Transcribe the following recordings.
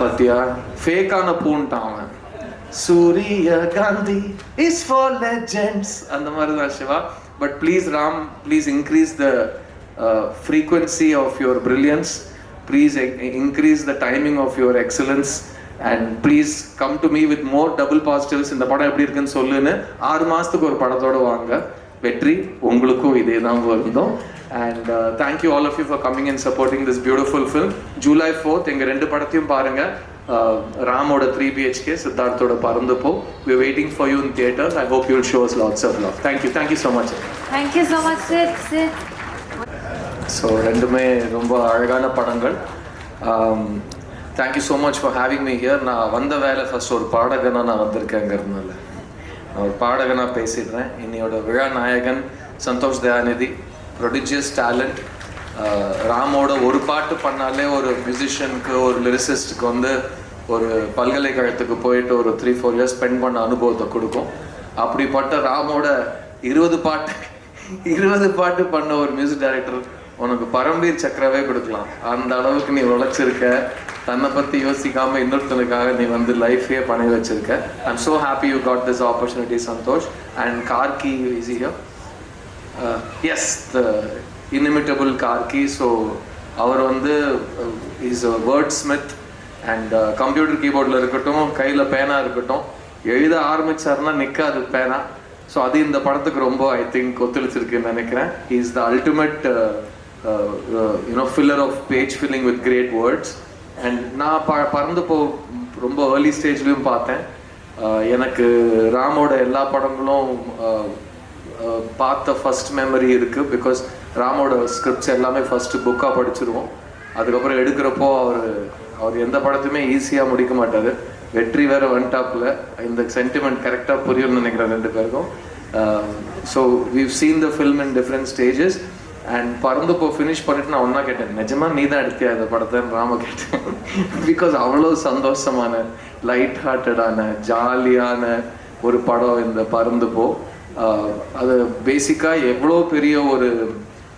பத்தியா ஃபேக்கான பூன்ட்டான் அவன். சூரிய காந்தி இஸ் ஃபார் லெஜெண்ட்ஸ் அந்த மாதிரி தான் Shiva. But please Ram, please increase the frequency of your brilliance, please increase the timing of your excellence, and please come to me with more double positives. இந்த படம் எப்படி இருக்குன்னு சொல்லுன்னு 6 மாசத்துக்கு ஒரு படத்தோட வாங்க. வெற்றி உங்களுக்கும் இதே தான் வருந்தோம். And thank you all of you for coming and supporting this beautiful film. July 4th எங்க 2 படத்தையும் பாருங்க. ராமோட 3 BHK, சித்தார்த்தோட Paranthu Po. We are waiting for you in theaters. I hope you will show us lots of love. Thank you so much. Thank you so much sir. So ரெண்டுமே ரொம்ப அழகான படங்கள். Thank you so much for having me here. நான் வந்த வேலை first ஒரு பாடகனாக நான் வந்திருக்கேங்கிறதுனால நான் ஒரு பாடகனாக பேசிடுறேன். இன்னையோட விழா நாயகன் சந்தோஷ் தயாநிதி, ப்ரொடிஜியஸ் டேலண்ட். ராமோட ஒரு பாட்டு பண்ணாலே ஒரு மியூசிஷியனுக்கு, ஒரு லிரிசிஸ்ட்டுக்கு வந்து ஒரு பல்கலைக்கழகத்துக்கு போயிட்டு ஒரு 3-4 இயர்ஸ் ஸ்பெண்ட் பண்ண அனுபவத்தை கொடுக்கும். அப்படிப்பட்ட ராமோட 20 பாட்டு பண்ண ஒரு மியூசிக் டைரக்டர் உனக்கு பரம்பீர் சக்கரவே கொடுக்கலாம். அந்த அளவுக்கு நீ உழைச்சிருக்க. தன்னை பற்றி யோசிக்காமல் இன்னொருத்தனுக்காக நீ வந்து லைஃபே பண்ணி வச்சிருக்க. I am so happy you got this opportunity Santhosh. And Gargi is here. Yes, the inimitable Gargi. So அவர் வந்து is a wordsmith. And computer கீபோர்டில் இருக்கட்டும், கையில் பேனா இருக்கட்டும், எழுத ஆரம்பிச்சாருன்னா நிற்காது பேனா. ஸோ அது இந்த படத்துக்கு ரொம்ப ஐ திங்க் ஒத்துழைச்சிருக்குன்னு நினைக்கிறேன். He is the ultimate filler of page filling with great words. And நான் பறந்துப்போ ரொம்ப ஏர்லி ஸ்டேஜ்லேயும் பார்த்தேன். எனக்கு ராமோட எல்லா படங்களும் பார்த்த ஃபர்ஸ்ட் மெமரி இருக்குது. பிகாஸ் ராமோட ஸ்கிரிப்ட்ஸ் எல்லாமே ஃபஸ்ட்டு புக்காக படிச்சிருவோம். அதுக்கப்புறம் எடுக்கிறப்போ அவர் எந்த படத்தையுமே ஈஸியாக முடிக்க மாட்டார். வெற்றி வேற வந்துட்டாப்புல. இந்த சென்டிமெண்ட் கரெக்டாக புரியும்னு நினைக்கிறேன் 2 பேருக்கும். So we've seen the film in different stages. And Paranthu Po finish பண்ணிட்டு நான் ஒன்றா கேட்டேன், நிஜமா நீ தான் எடுத்தியா இந்த படத்தைன்னு ராம கேட்டேன். பிகாஸ் அவ்வளோ சந்தோஷமான, லைட் ஹார்ட்டடான, ஜாலியான ஒரு படம் இந்த பறந்துப்போ. அது பேசிக்காக எவ்வளோ பெரிய ஒரு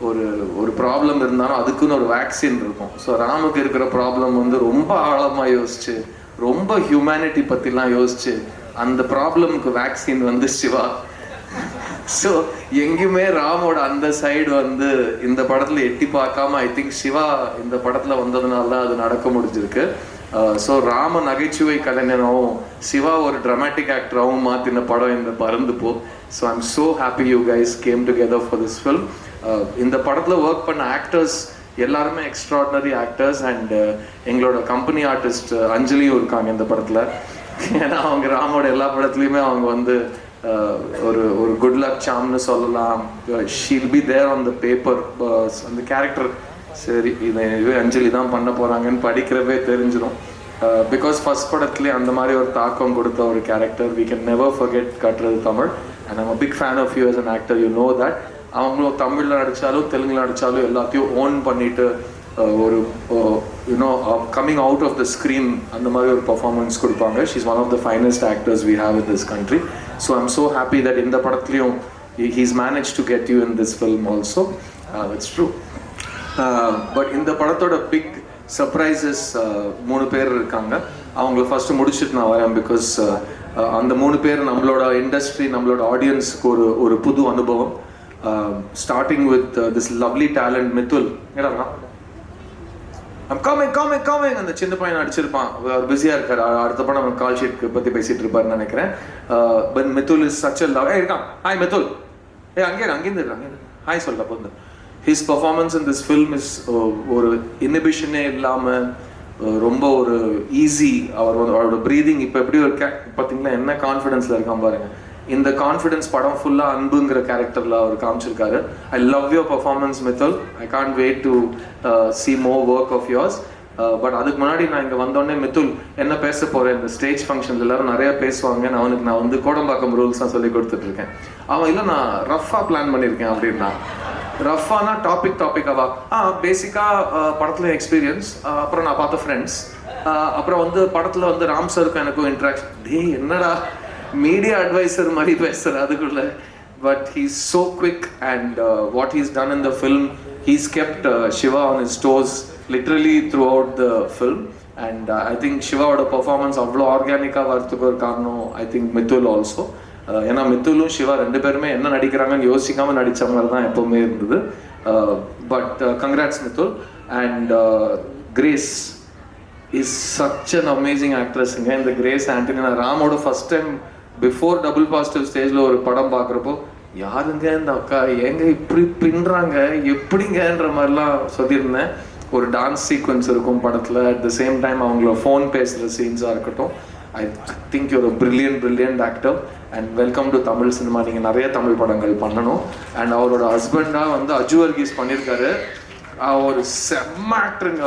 ஒரு ஒரு ப்ராப்ளம் இருந்தாலும் அதுக்குன்னு ஒரு வேக்சின் இருக்கும். ஸோ ராமுக்கு இருக்கிற ப்ராப்ளம் வந்து ரொம்ப ஆழமாக யோசிச்சு, ரொம்ப ஹியூமனிட்டி பற்றிலாம் யோசிச்சு அந்த ப்ராப்ளமுக்கு வேக்சின் வந்து சிவா. ஸோ எங்கேயுமே ராமோட அந்த சைடு வந்து இந்த படத்தில் எட்டி பார்க்காம ஐ திங்க் சிவா இந்த படத்தில் வந்ததுனால தான் அது நடக்க முடிஞ்சிருக்கு. ஸோ ராம நகைச்சுவை கலைஞனாகவும் சிவா ஒரு ட்ராமாட்டிக் ஆக்டராகவும் மாற்றின படம் இந்த Paranthu Po. So I am so happy you guys came together for this film. இந்த படத்தில் ஒர்க் பண்ண ஆக்டர்ஸ் எல்லாருமே எக்ஸ்ட்ராடினரி ஆக்டர்ஸ். அண்ட் எங்களோட கம்பெனி ஆர்டிஸ்ட் அஞ்சலியும் இருக்காங்க இந்த படத்தில். ஏன்னா அவங்க ராமோட எல்லா படத்துலையுமே அவங்க வந்து ஒரு ஒரு குட் லக் சாம்னு சொல்லலாம். She'll be there on the paper. அந்த கேரக்டர் சரி இது அஞ்சலி தான் பண்ண போகிறாங்கன்னு படிக்கிறவே தெரிஞ்சிடும். பிகாஸ் ஃபர்ஸ்ட் படத்துலேயே அந்த மாதிரி ஒரு தாக்கம் கொடுத்த ஒரு character. We can never forget கட்டுறது Tamil. And I'm a big fan of you as an actor, you know that. அவங்களும் தமிழில் நடித்தாலும் தெலுங்கில் நடித்தாலும் எல்லாத்தையும் ஓன் பண்ணிட்டு ஒரு coming out of the screen அந்த மாதிரி ஒரு பர்ஃபார்மன்ஸ் கொடுப்பாங்க. She is one of the finest actors we have in this country. So I am so happy that இந்த படத்துலையும் he's manage to get you in this film also. It's true. But இந்த படத்தோட big surprises 3 பேர் இருக்காங்க. அவங்கள first முடிச்சுட்டு நான் வரேன். பிகாஸ் அந்த 3 பேர் நம்மளோட இண்டஸ்ட்ரி, நம்மளோட ஆடியன்ஸுக்கு ஒரு புது அனுபவம். Starting with this lovely talent Mithul. I'm coming அந்த சின்ன பையன் நடிச்சிருப்பான். அவர் பிஸியாக இருக்கார். அடுத்த படம் நம்ம கால் ஷீட் பற்றி பேசிகிட்டு இருப்பாருன்னு நினைக்கிறேன். But Mithul is such a love. இருக்கான். ஹாய் மித்துல். அங்கேருந்து ஹாய் சொல்ல போது. His performance in this film is ஒரு இன்ஹிபிஷனே இல்லாமல் ரொம்ப ஒரு ஈஸி. அவரோட ப்ரீதிங் இப்போ எப்படி ஒரு பார்த்தீங்கன்னா என்ன கான்ஃபிடென்ஸில் இருக்கான் பாருங்க. இந்த கான்ஃபிடன்ஸ் படம் ஃபுல்லாக அன்புங்கிற கேரக்டரில் அவர் காமிச்சிருக்காரு. I love your performance Mithul. I can't wait to see more work of yours. But அதுக்கு முன்னாடி நான் இங்கே வந்தோடனே மித்துல் என்ன பேச போகிறேன், இந்த ஸ்டேஜ் ஃபங்க்ஷன்ஸ் எல்லாரும் நிறைய பேசுவாங்க. நான் வந்து கோடம்பாக்கம் ரூல்ஸ் தான் சொல்லி கொடுத்துட்ருக்கேன். அவன் இல்லை நான் ரஃபாக பிளான் பண்ணியிருக்கேன் அப்படின்னா. ரஃபானா டாப்பிக்காவா பேசிக்காக படத்தில் எக்ஸ்பீரியன்ஸ், அப்புறம் நான் பார்த்த ஃப்ரெண்ட்ஸ், அப்புறம் வந்து படத்தில் வந்து ராம் சருக்கும் எனக்கும் இன்ட்ராக்ஷன். என்னடா media advisor mari pesara adukulla, but he's so quick. And what he's done in the film, he's kept Shiva on his toes literally throughout the film. And I think சிவாவோட performance அவ்வளோ ஆர்கானிக்காக வரத்துக்கு ஒரு காரணம் I think மித்துல் also. ஏன்னா மித்துலும் சிவா ரெண்டு பேருமே என்ன நடிக்கிறாங்கன்னு யோசிக்காமல் நடித்த மாதிரி தான் எப்போவுமே இருந்தது. But congrats Mithul. And Grace is such an amazing ஆக்ட்ரஸுங்க. இந்த கிரேஸ் ஆண்டனி நான் ராமோட first time before double positive ஸ்டேஜில் ஒரு படம் பார்க்குறப்போ யாருங்க இந்த அக்கா ஏங்க இப்படி பின்னுறாங்க எப்படிங்கன்ற மாதிரிலாம் சொல்லியிருந்தேன். ஒரு டான்ஸ் சீக்வன்ஸ் இருக்கும் படத்தில். அட் த சேம் டைம் அவங்கள ஃபோன் பேசுகிற சீன்ஸாக இருக்கட்டும். I think your a brilliant actor and welcome to Tamil cinema. நீங்கள் நிறைய தமிழ் படங்கள் பண்ணணும். அண்ட் அவரோட ஹஸ்பண்டாக வந்து அஜு வர்கீஸ் பண்ணியிருக்காரு. அவர் செம்ம ஆக்டருங்க.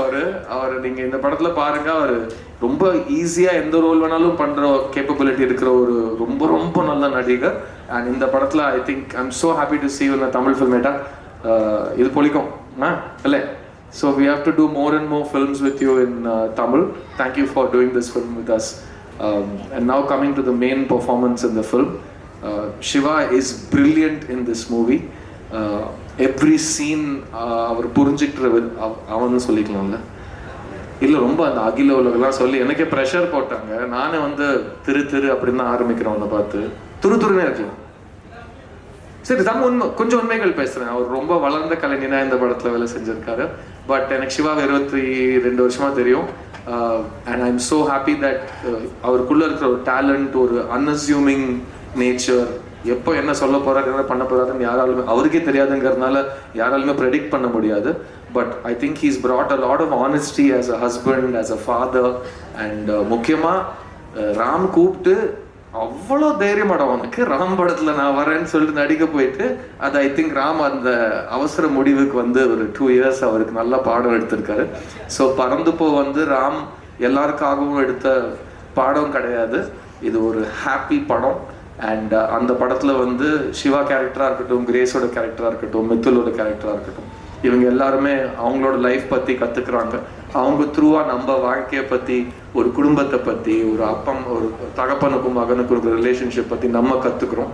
அவர் நீங்கள் இந்த படத்தில் பாருங்கள். அவர் ரொம்ப ஈஸியாக எந்த ரோல் வேணாலும் பண்ணுற கேப்பபிலிட்டி இருக்கிற ஒரு ரொம்ப ரொம்ப நல்ல நடிகர். அண்ட் இந்த படத்தில் I think I am so happy to see you in a Tamil film. ஏட்டா இது பொழிக்கும் இல்லை? So we have to do more and more films with you in Tamil. Thank you for doing this film with us. And now coming to the main performance in the film, Shiva is brilliant in this movie. Every scene அவர் புரிஞ்சுக்கிற அவன்னு சொல்லிக்கலாம்ல. இல்லை ரொம்ப அந்த அகில உலகெல்லாம் சொல்லி எனக்கே pressure போட்டாங்க. நானே வந்து திரு அப்படின்னு தான் ஆரம்பிக்கிறேன். அவனை பார்த்து துருதுருன்னே இருக்கலாம். சரி உண்மை கொஞ்சம் உண்மைகள் பேசுகிறேன். அவர் ரொம்ப வளர்ந்த கலைஞனா இந்த படத்தில் வேலை செஞ்சுருக்காரு. பட் எனக்கு சிவா 22 வருஷமாக தெரியும். And I am so happy that அவருக்குள்ளே இருக்கிற ஒரு டேலண்ட், ஒரு அன்அஸ்யூமிங் நேச்சர், எப்போ என்ன சொல்ல போகிறாரு என்ன பண்ண போகிறாருன்னு யாராலுமே அவருக்கே தெரியாதுங்கிறதுனால யாராலுமே ப்ரெடிக்ட் பண்ண முடியாது. But I think he's brought a lot of honesty as a husband, as a father. And முக்கியமாக ராம் கூப்பிட்டு அவ்வளோ தைரியமாட அவனுக்கு ராம் படத்தில் நான் வரேன்னு சொல்லிட்டு நடிக்க போயிட்டு அது ஐ திங்க் ராம் அந்த அவசர முடிவுக்கு வந்து ஒரு 2 years அவருக்கு நல்ல பாடம் எடுத்திருக்காரு. ஸோ பறந்து போ வந்து ராம் எல்லாருக்காகவும் எடுத்த பாடம் கிடையாது. இது ஒரு ஹாப்பி படம். அண்ட் அந்த படத்தில் வந்து சிவா கேரக்டராக இருக்கட்டும், கிரேஸோட கேரக்டராக இருக்கட்டும், மித்துலோட கேரக்டராக இருக்கட்டும், இவங்க எல்லாருமே அவங்களோட லைஃப் பற்றி கற்றுக்குறாங்க. அவங்க த்ரூவாக நம்ம வாழ்க்கையை பற்றி, ஒரு குடும்பத்தை பற்றி, ஒரு ஒரு தகப்பனுக்கும் மகனுக்கும் இருக்கிற ரிலேஷன்ஷிப் பற்றி நம்ம கற்றுக்குறோம்.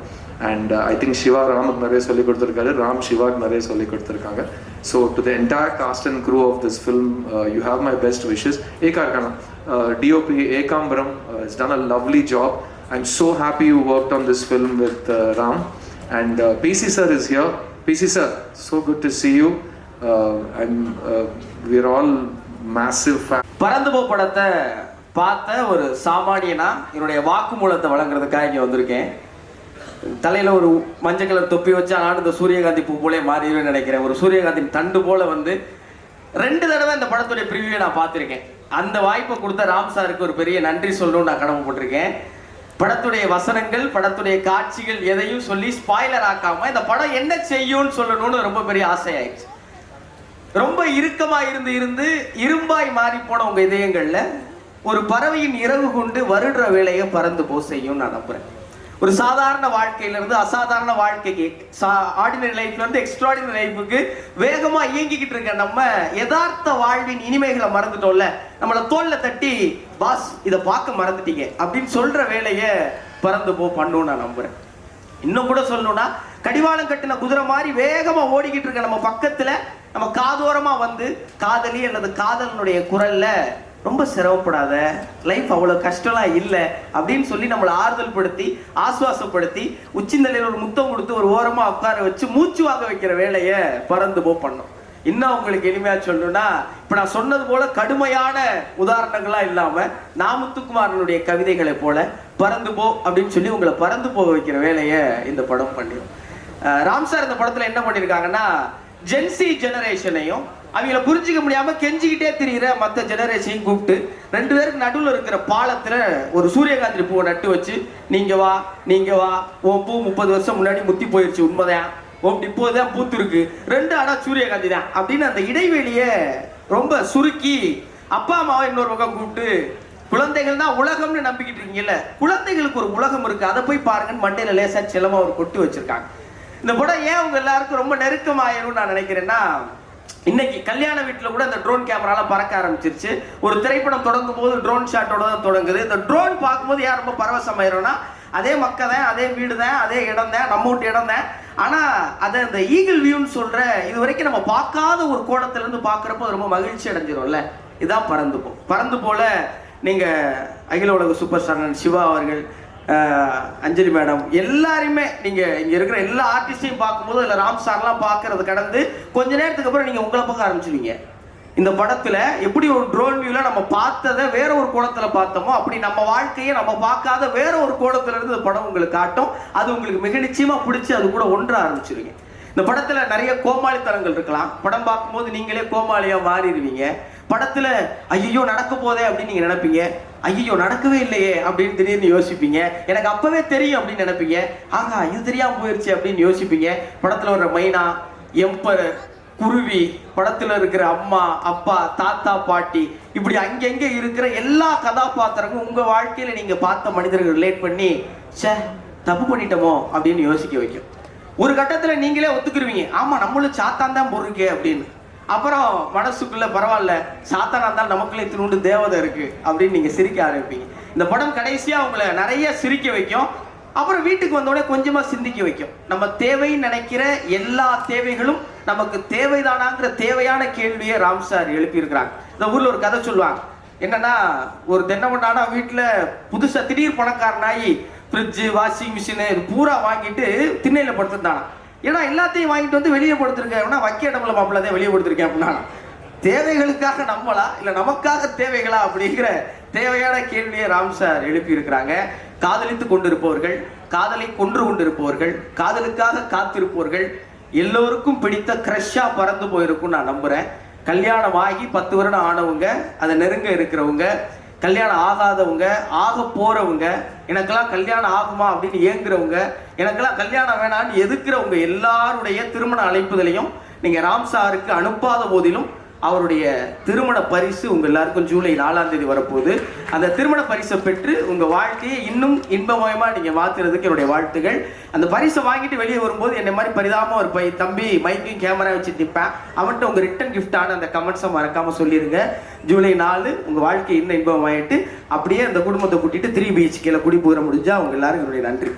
அண்ட் ஐ திங்க் சிவா ராமுக்கு நிறைய சொல்லிக் கொடுத்துருக்காரு, ராம் சிவாக்கு நிறைய சொல்லிக் கொடுத்துருக்காங்க. So to the entire cast and crew of this film you have my best wishes. ஏகார்கானா DOP Ekambaram has done a lovely job. I'm so happy you worked on this film with Ram. And PC sir is here. PC sir, so good to see you. We're all massive fans. பறந்து போ படத்தை பார்த்த ஒரு சாமானியனா என்னுடைய வாக்குமூலத்தை வழங்குறதுக்காக இங்கே வந்திருக்கேன். தலையில் ஒரு மஞ்சள் கலர் தொப்பி வச்சா நான் இந்த சூரியகாந்தி பூ போலே மாறிடுவேன் நினைக்கிறேன். ஒரு சூரியகாந்தி தண்டு போல வந்து 2 தடவை இந்த படத்துடைய ப்ரிவியூவை நான் பார்த்துருக்கேன். அந்த வாய்ப்பை கொடுத்த ராம் சாருக்கு ஒரு பெரிய நன்றி சொல்லணும்னு நான் கடமைப்பட்டிருக்கேன். படத்துடைய வசனங்கள், படத்துடைய காட்சிகள் எதையும் சொல்லி ஸ்பாய்லர் ஆக்காம இந்த படம் என்ன செய்யும்னு சொல்லணும்னு ரொம்ப பெரிய ஆசையாயிடுச்சு. ரொம்ப இறுக்கமா இருந்து இரும்பாய் மாறி போன உங்க இதயங்கள்ல ஒரு பறவையின் இறகு கொண்டு வருடுற வேலையை பறந்து போ செய்யும் நான் நம்புறேன். ஒரு சாதாரண வாழ்க்கையில இருந்து அசாதாரண வாழ்க்கைக்கு, ஆர்டினரி லைஃப்ல இருந்து எக்ஸ்ட்ராடினரி லைஃபுக்கு வேகமா இயங்கிக்கிட்டு இருக்க நம்ம யதார்த்த வாழ்வின் இனிமைகளை மறந்துட்டோம்ல. நம்மளை தோல்ல தட்டி பாஸ் இதை பார்க்க மறந்துட்டீங்க அப்படின்னு சொல்ற வேலையை பறந்து போ பண்ணும் நான் நம்புறேன். இன்னும் கூட சொல்லணும்னா கடிவாளம் கட்டின குதிரை மாதிரி வேகமா ஓடிக்கிட்டு இருக்க நம்ம பக்கத்துல நம்ம காதோரமா வந்து காதலி அல்லது காதலனுடைய குரல்ல ரொம்ப சிரமப்படாத, லைஃப் அவ்வளோ கஷ்டம்லாம் இல்லை அப்படின்னு சொல்லி நம்மளை ஆறுதல் படுத்தி ஆசுவாசப்படுத்தி உச்சிந்தலையில் ஒரு முத்தம் கொடுத்து ஒரு ஓரமாக உட்கார வச்சு மூச்சு வாங்க வைக்கிற வேலையை பறந்து போ பண்ணோம். இன்னும் உங்களுக்கு எளிமையாக சொல்லணும்னா இப்போ நான் சொன்னது போல கடுமையான உதாரணங்களாக இல்லாமல் நாமுத்துக்குமாரனுடைய கவிதைகளை போல பறந்து போ அப்படின்னு சொல்லி உங்களை பறந்து போக வைக்கிற வேலையை இந்த படம் பண்ணிடும். ராம் சார் இந்த படத்தில் என்ன பண்ணியிருக்காங்கன்னா ஜென்சி ஜெனரேஷனையும் அவங்கள புரிஞ்சிக்க முடியாம கெஞ்சிக்கிட்டே திரிகிற மற்ற ஜெனரேஷனையும் கூப்பிட்டு 2 பேருக்கு நடுவில் இருக்கிற பாலத்துல ஒரு சூரியகாந்தி பூவை நட்டு வச்சு நீங்க வா உன் பூ 30 வருஷம் முன்னாடி முத்தி போயிடுச்சு உண்மைதான், இப்போதான் பூத்து இருக்கு, 2 ஆனா சூரியகாந்தி தான் அப்படின்னு அந்த இடைவெளியை ரொம்ப சுருக்கி அப்பா அம்மாவை இன்னொரு பக்கம் கூப்பிட்டு குழந்தைகள் தான் உலகம்னு நம்பிக்கிட்டு இருக்கீங்கல்ல, குழந்தைகளுக்கு ஒரு உலகம் இருக்கு, அதை போய் பாருங்கன்னு மண்டையில லேசா செல்லமா ஒரு கொட்டி வச்சிருக்காங்க. இந்த படம் ஏன் உங்க எல்லாருக்கும் ரொம்ப நெருக்கமாயிரும் நான் நினைக்கிறேன்னா, இன்னைக்கு கல்யாண வீட்டில் கூட இந்த ட்ரோன் கேமராலாம் பறக்க ஆரம்பிச்சிருச்சு. ஒரு திரைப்படம் தொடங்கும் போது ட்ரோன் ஷாட்டோட தான் தொடங்குது. இந்த ட்ரோன் பார்க்கும்போது யார் ரொம்ப பரவசமாயிரும்னா அதே மக்கள் தான், அதே வீடு தான், அதே இடம் தான், நம்ம வீட்டு இடம் தான். ஆனால் அதை இந்த ஈகிள் வியூன்னு சொல்ற இது வரைக்கும் நம்ம பார்க்காத ஒரு கோணத்திலேருந்து பார்க்குறப்போ ரொம்ப மகிழ்ச்சி அடைஞ்சிரும்ல. இதான் பறந்து போ. பறந்து போல நீங்கள் அகில உலக சூப்பர் ஸ்டார் சிவா அவர்கள், அஞ்சலி மேடம், எல்லாருமே நீங்கள் இங்கே இருக்கிற எல்லா ஆர்டிஸ்டையும் பார்க்கும்போது இல்லை ராம் சார்லாம் பார்க்கறது கடந்து கொஞ்ச நேரத்துக்கு அப்புறம் நீங்கள் உங்களை பார்க்க ஆரம்பிச்சிருவீங்க. இந்த படத்துல எப்படி ஒரு ட்ரோன் வியூல நம்ம பார்த்ததை வேற ஒரு கோணத்துல பார்த்தோமோ அப்படி நம்ம வாழ்க்கையை நம்ம பார்க்காத வேற ஒரு கோணத்துல இருந்து இந்த படம் உங்களுக்கு காட்டும். அது உங்களுக்கு மிக நிச்சயமா பிடிச்சி அது கூட ஒன்ற ஆரம்பிச்சிருவீங்க. இந்த படத்துல நிறைய கோமாளித்தனங்கள் இருக்கலாம். படம் பார்க்கும்போது நீங்களே கோமாளியா மாறிடுவீங்க. படத்துல ஐயோ நடக்க போதே அப்படின்னு நீங்க நினைப்பீங்க. ஐயோ நடக்கவே இல்லையே அப்படின்னு திடீர்னு யோசிப்பீங்க. எனக்கு அப்பவே தெரியும் அப்படின்னு நினைப்பீங்க. ஆகா இது தெரியாம போயிருச்சு அப்படின்னு யோசிப்பீங்க. படத்துல வர்ற மைனா, எம்பர், குருவி, படத்துல இருக்கிற அம்மா, அப்பா, தாத்தா, பாட்டி, இப்படி அங்கங்க இருக்கிற எல்லா கதாபாத்திரங்களும் உங்க வாழ்க்கையில நீங்க பார்த்த மனிதர்கள் ரிலேட் பண்ணி சே தப்பு பண்ணிட்டோமோ அப்படின்னு யோசிக்க வைக்கும். ஒரு கட்டத்துல நீங்களே ஒத்துக்குருவீங்க, ஆமா நம்மளும் சாத்தான் தான் பொருக்கே அப்படின்னு. அப்புறம் மனசுக்குள்ள பரவாயில்ல சாத்தானா இருந்தாலும் நமக்குள்ளே திருண்டு தேவதை இருக்கு அப்படின்னு நீங்க சிரிக்க ஆரம்பிப்பீங்க. இந்த படம் கடைசியா உங்களை நிறைய சிரிக்க வைக்கும். அப்புறம் வீட்டுக்கு வந்தோடனே கொஞ்சமா சிந்திக்க வைக்கும். நம்ம தேவைன்னு நினைக்கிற எல்லா தேவைகளும் நமக்கு தேவைதானாங்கிற தேவையான கேள்வியை ராம் சார் எழுப்பியிருக்கிறாங்க. இந்த ஊர்ல ஒரு கதை சொல்லுவாங்க. என்னன்னா, ஒரு தென்னமண்டானா வீட்டுல புதுசா திடீர் பணக்காரனாகி ஃப்ரிட்ஜு, வாஷிங் மிஷினு இது பூரா வாங்கிட்டு திண்ணையில படுத்துட்டானா. ஏன்னா எல்லாத்தையும் வாங்கிட்டு வந்து வெளியே படுத்திருக்கேன், வைக்க இடமில்ல மாப்பிள்ளதான் வெளியே படுத்திருக்கேன் அப்படின்னா தேவைகளுக்காக நம்மளா இல்லை நமக்காக தேவைகளா அப்படிங்கிற தேவையான கேள்வியை ராம் சார் எழுப்பி இருக்கிறாங்க. காதலித்து கொண்டிருப்பவர்கள், காதலை கொன்று கொண்டிருப்பவர்கள், காதலுக்காக காத்திருப்பவர்கள் எல்லோருக்கும் பிடித்த கிரஷ்ஷா பறந்து போயிருக்கும் நான் நம்புறேன். கல்யாணம் ஆகி 10 வருடம் ஆனவங்க, அதை நெருங்க இருக்கிறவங்க, கல்யாணம் ஆகாதவங்க, ஆக போறவங்க, எனக்கெல்லாம் கல்யாணம் ஆகுமா அப்படின்னு ஏங்குறவங்க, எனக்கெல்லாம் கல்யாணம் வேணான்னு எதிர்க்கிறவங்க எல்லாருடைய திருமண அழைப்புதலையும் நீங்க ராம் சாருக்கு அனுப்பாத போதிலும் அவருடைய திருமண பரிசு உங்க எல்லாருக்கும் ஜூலை 4ஆம் தேதி வரப்போகுது. அந்த திருமண பரிசை பெற்று உங்க வாழ்க்கையை இன்னும் இன்பமயமா நீங்க மாத்துறதுக்கு என்னுடைய வாழ்த்துகள். அந்த பரிசை வாங்கிட்டு வெளியே வரும்போது என்ன மாதிரி பரிதாபமா ஒரு தம்பி மைக்கையும் கேமரா வச்சு நிற்பேன், அவன்கிட்ட உங்க ரிட்டன் கிஃப்டான அந்த கமெண்ட்ஸை மறக்காம சொல்லிருங்க. ஜூலை 4 உங்க வாழ்க்கை இன்னும் இன்பமாயிட்டு அப்படியே அந்த குடும்பத்தை கூட்டிட்டு 3 BHK குடி போகிற முடிஞ்சா உங்க எல்லாரும் என்னுடைய நன்றி.